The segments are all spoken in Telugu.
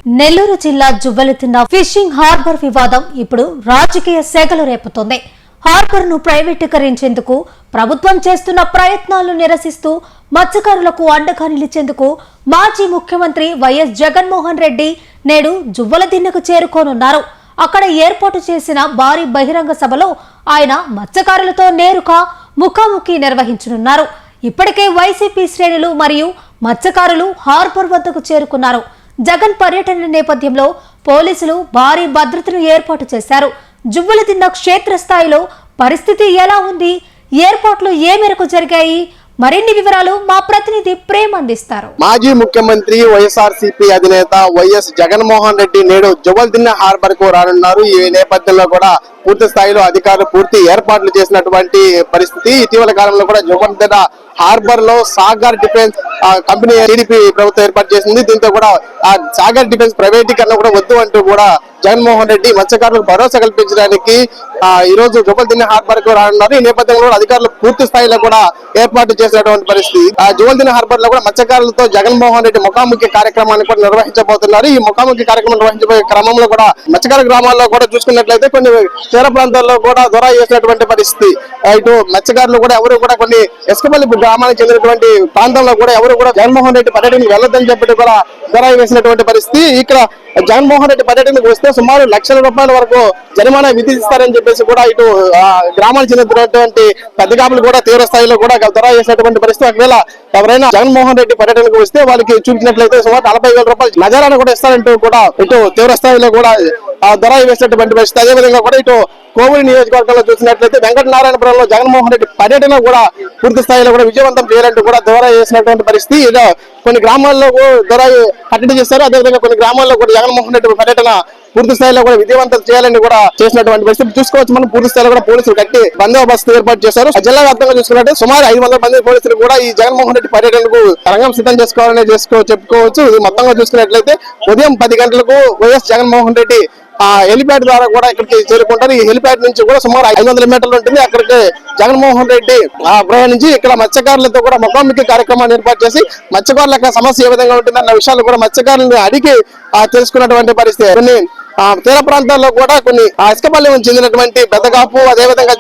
నెల్లూరు జిల్లా జువ్వెలతిన్న ఫిషింగ్ హార్బర్ వివాదం ఇప్పుడు రాజకీయ సెగలు రేపుతోంది. హార్బర్ ను ప్రైవేటీకరించేందుకు ప్రభుత్వం చేస్తున్న ప్రయత్నాలను నిరసిస్తూ మత్స్యకారులకు అండగా నిలిచేందుకు మాజీ ముఖ్యమంత్రి వైఎస్ జగన్మోహన్ రెడ్డి నేడు జువ్వెలతిన్నకు చేరుకోనున్నారు. అక్కడ ఏర్పాటు చేసిన భారీ బహిరంగ సభలో ఆయన మత్స్యకారులతో నేరుగా ముఖాముఖి నిర్వహించనున్నారు. ఇప్పటికే వైసీపీ శ్రేణులు మరియు మత్స్యకారులు హార్బర్ వద్దకు చేరుకున్నారు. జగన్ పర్యటన నేపథ్యంలో పోలీసులు భారీ భద్రతను ఏర్పాటు చేశారు. జువ్వెలతిన్న క్షేత్రస్థాయిలో పరిస్థితి ఎలా ఉంది, ఏర్పాట్లు ఏ మేరకు జరిగాయి, మరిన్ని వివరాలు మా ప్రతినిధి ప్రేమ్ అందిస్తారు. మాజీ ముఖ్యమంత్రి వైఎస్ఆర్సీపీ అధినేత వైఎస్ జగన్మోహన్ రెడ్డి నేడు జువ్వెలతిన్న హార్బర్ కు రానున్నారు. ఈ నేపథ్యంలో కూడా పూర్తి స్థాయిలో అధికారులు పూర్తి ఏర్పాట్లు చేసినటువంటి పరిస్థితి. ఇటీవల కాలంలో కూడా జువ్వెలతిన్న హార్బర్ లో సాగర్ డిఫెన్స్ కంపెనీ టీడీపీ ప్రభుత్వం ఏర్పాటు చేసింది. దీంతో కూడా ఆ సాగర్ డిఫెన్స్ ప్రైవేటీకరణ కూడా వద్దు అంటూ కూడా జగన్మోహన్ రెడ్డి మత్స్యకారులకు భరోసా కల్పించడానికి ఈ రోజు జువ్వెలతిన్న హార్బర్ కు రానున్నారు. ఈ నేపథ్యంలో అధికారులు పూర్తి స్థాయిలో కూడా ఏర్పాటు చేసినటువంటి పరిస్థితి. జువ్వెలతిన్న హార్బర్ లో కూడా మత్స్యకారులతో జగన్మోహన్ రెడ్డి ముఖాముఖి కార్యక్రమాన్ని కూడా నిర్వహించబోతున్నారు. ఈ ముఖాముఖి కార్యక్రమం నిర్వహించబోయే క్రమంలో కూడా మత్స్యకార గ్రామాల్లో కూడా చూసుకున్నట్లయితే కొన్ని తీర ప్రాంతాల్లో కూడా దొర చేసినటువంటి పరిస్థితి. ఇటు మత్స్యకారులు కూడా ఎవరు కూడా కొన్ని ఎస్కపల్లి గ్రామానికి చెందినటువంటి ప్రాంతంలో కూడా ఎవరు కూడా జగన్మోహన్ రెడ్డి పర్యటనకు వెళ్ళొద్దని చెప్పి కూడా దొర వేసినటువంటి పరిస్థితి. ఇక్కడ జగన్మోహన్ రెడ్డి పర్యటనకు వస్తే సుమారు ₹1,00,000 వరకు జరిమానా విధిస్తారని చెప్పేసి కూడా ఇటు గ్రామాలకు చెందినటువంటి పెద్ద కాపులు కూడా తీవ్ర స్థాయిలో కూడా దొర చేసినటువంటి పరిస్థితి. ఒకవేళ ఎవరైనా జగన్మోహన్ రెడ్డి పర్యటనకు వస్తే వాళ్ళకి చూపించినట్లయితే సుమారు ₹40,000 నజరానా కూడా ఇస్తారంటూ కూడా ఇటు తీవ్ర స్థాయిలో కూడా దొర వేసినటువంటి పరిస్థితి. అదేవిధంగా కూడా ఇటు కోవూరు నియోజకవర్గంలో చూసినట్లయితే వెంకటనారాయణపురంలో జగన్మోహన్ రెడ్డి పర్యటన కూడా పూర్తి స్థాయిలో కూడా విజయవంతం చేయాలంటూ కూడా దొర చేసినటువంటి పరిస్థితి. ఇలా కొన్ని గ్రామాల్లో దొర కట్టడి చేశారు. అదేవిధంగా కొన్ని గ్రామాల్లో కూడా జగన్మోహన్ రెడ్డి పర్యటన పూర్తి స్థాయిలో కూడా విజయవంతం చేయాలని కూడా చేసినటువంటి పరిస్థితి చూసుకోవచ్చు. మనం పూర్తి స్థాయిలో కూడా పోలీసులు కట్టి బందోబస్తు ఏర్పాటు చేశారు. జిల్లా వ్యాప్తంగా చూసుకున్నట్టు సుమారు 500 మంది పోలీసులు కూడా ఈ జగన్మోహన్ రెడ్డి పర్యటనకు రంగం సిద్ధం చేసుకోవాలని చెప్పుకోవచ్చు. ఇది మొత్తంగా చూసుకున్నట్లయితే ఉదయం 10 గంటలకు వైఎస్ జగన్మోహన్ రెడ్డి హెలిప్యాడ్ ద్వారా కూడా ఇక్కడికి చేరుకుంటారు. ఈ హెలిప్యాడ్ నుంచి కూడా సుమారు 500 మీటర్లు ఉంటుంది. అక్కడికి జగన్మోహన్ రెడ్డి ప్రయాణించి ఇక్కడ మత్స్యకారులతో కూడా ముఖాముఖి కార్యక్రమాన్ని ఏర్పాటు చేసి మత్స్యకారుల యొక్క సమస్య ఏ విధంగా ఉంటుందన్న విషయాలు కూడా మత్స్యకారులను అడిగి తెలుసుకున్నటువంటి పరిస్థితి. కొన్ని తీర ప్రాంతాల్లో కూడా కొన్ని ఇసుకపల్లి చెందినటువంటి పెద్దకాపు, అదేవిధంగా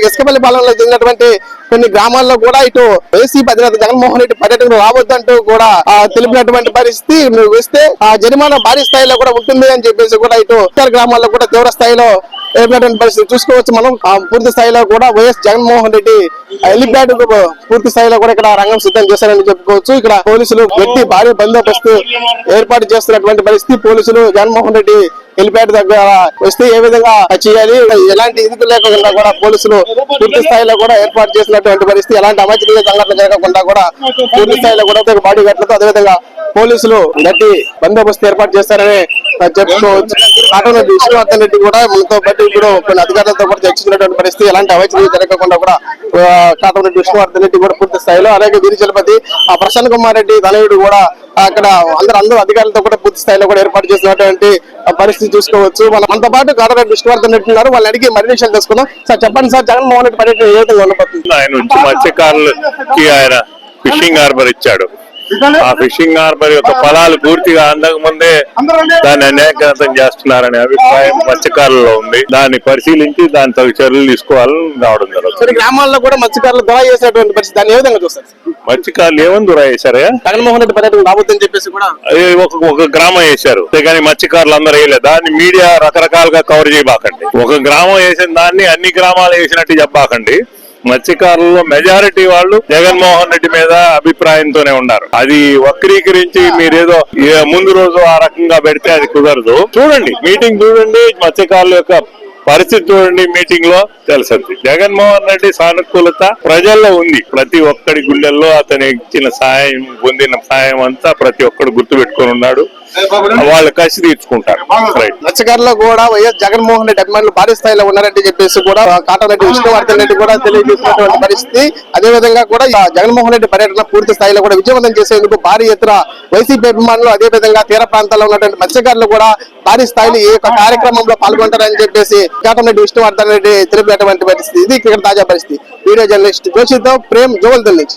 ఇసుకపల్లి పాలనలో చెందినటువంటి కొన్ని గ్రామాల్లో కూడా ఇటు వైసీపీ అధినేత జగన్మోహన్ రెడ్డి పర్యటన రావద్దంటూ కూడా తెలిపినటువంటి పరిస్థితి. నువ్వు వస్తే జరిమానా భారీ స్థాయిలో కూడా ఉంటుంది అని చెప్పేసి కూడా ఇటు ఇతర గ్రామాల్లో కూడా తీవ్ర స్థాయిలో ఏర్పడిన పరిస్థితి చూసుకోవచ్చు. మనం పూర్తి స్థాయిలో కూడా వైఎస్ జగన్మోహన్ రెడ్డి హెలిప్యాడ్ పూర్తి స్థాయిలో కూడా ఇక్కడ రంగం సిద్ధం చేశారని చెప్పుకోవచ్చు. ఇక్కడ పోలీసులు గట్టి భారీ బందోబస్తు ఏర్పాటు చేస్తున్నటువంటి పరిస్థితి. పోలీసులు జగన్మోహన్ రెడ్డి హెలిప్యాడ్ దగ్గర వస్తే ఏ విధంగా చేయాలి, ఎలాంటి ఇదికు లేకుండా కూడా పోలీసులు పూర్తి స్థాయిలో కూడా ఏర్పాటు చేసినటువంటి పరిస్థితి. ఎలాంటి అమాచరీయ సంఘటనలు జరగకుండా కూడా పూర్తి స్థాయిలో కూడా బాడీ గార్డులతో అదేవిధంగా పోలీసులు గట్టి బందోబస్తు ఏర్పాటు చేస్తారని చెప్పుకోవచ్చు. కాటమరెడ్డి విష్ణువర్ధన్ రెడ్డి కూడా మనతో పాటు ఇప్పుడు కొన్ని అధికారులతో కూడా చర్చించినటువంటి పరిస్థితి. ఎలాంటి అవాచరీయ జరగకుండా కూడా కాటమరెడ్డి విష్ణువర్ధన్ రెడ్డి కూడా పూర్తి స్థాయిలో, అలాగే వీరిచలపతి ప్రసన్న కుమార్ రెడ్డి తనయుడు కూడా అక్కడ అందరూ అధికారులతో కూడా పూర్తి స్థాయిలో కూడా ఏర్పాటు చేసినటువంటి పరిస్థితి చూసుకోవచ్చు. మనతో పాటు కాటమరెడ్డి విష్ణువర్ధన్ రెడ్డి ఉన్నారు. వాళ్ళని అడిగి మరిన్ని విషయాలు తెలుసుకుందాం. సార్ చెప్పండి సార్, జగన్మోహన్ రెడ్డి పర్యటన ఏ విధంగా ఉండబోతుంది? ఆయన వచ్చి మత్స్యకారులకి ఆయన ఫిషింగ్ హార్బర్ ఇచ్చాడు. ఆ ఫిషింగ్ హార్బర్ యొక్క ఫలాలు పూర్తిగా అందక ముందే దాన్ని అన్యాయకరం చేస్తున్నారనే అభిప్రాయం మత్స్యకారులలో ఉంది. దాన్ని పరిశీలించి దాని తగు చర్యలు తీసుకోవాలని రావడం జరుగుతుంది. గ్రామాల్లో కూడా మత్స్యకారులు దొర చేసినటువంటి పరిస్థితి, దాన్ని ఏ విధంగా చూస్తారు? మత్స్యకారులు ఏమని దొర చేశారు? జగన్మోహన్ రెడ్డి పర్యటన రాబోతుందని చెప్పేసి కూడా ఒక గ్రామం వేశారు, కానీ మత్స్యకారులు అందరూ వేయలేదు. దాన్ని మీడియా రకరకాలుగా కవర్ చేయబాకండి. ఒక గ్రామం వేసిన దాన్ని అన్ని గ్రామాలు వేసినట్టు చెప్పాకండి. మత్స్యకారుల్లో మెజారిటీ వాళ్ళు జగన్మోహన్ రెడ్డి మీద అభిప్రాయంతోనే ఉన్నారు. అది వక్రీకరించి మీరేదో ముందు రోజు ఆ రకంగా పెడితే అది కుదరదు. చూడండి, మీటింగ్ చూడండి, మత్స్యకారుల యొక్క పరిస్థితి చూడండి, మీటింగ్ లో తెలుస్తుంది. జగన్మోహన్ రెడ్డి సానుకూలత ప్రజల్లో ఉంది. ప్రతి ఒక్కడి గుండెల్లో అతను ఇచ్చిన సాయం, పొందిన సాయం అంతా ప్రతి ఒక్కడు గుర్తు పెట్టుకుని ఉన్నాడు. వాళ్ళు కసి తీర్చుకుంటారు. మత్స్యకారులో కూడా వైఎస్ జగన్మోహన్ రెడ్డి అభిమానులు భారీ స్థాయిలో ఉన్నారంటే చెప్పేసి కూడా కాటమరెడ్డి విష్ణువర్ధన్ రెడ్డి కూడా తెలియజేసినటువంటి పరిస్థితి. అదేవిధంగా కూడా జగన్మోహన్ రెడ్డి పర్యటన పూర్తి స్థాయిలో కూడా విజయవంతం చేసేందుకు భారీ ఎత్తున వైసీపీ అభిమానులు, అదేవిధంగా తీర ప్రాంతాల్లో ఉన్నటువంటి మత్స్యకారులు కూడా భారీ స్థాయిలో ఈ యొక్క కార్యక్రమంలో పాల్గొంటారని చెప్పేసి కాటమరెడ్డి విష్ణువర్ధన్ రెడ్డి తెలిపినటువంటి పరిస్థితి. ఇది ఇక్కడ తాజా పరిస్థితి. వీడియో జర్నలిస్ట్ జోషితో ప్రేమ్, జువ్వెలతిన్న నుంచి.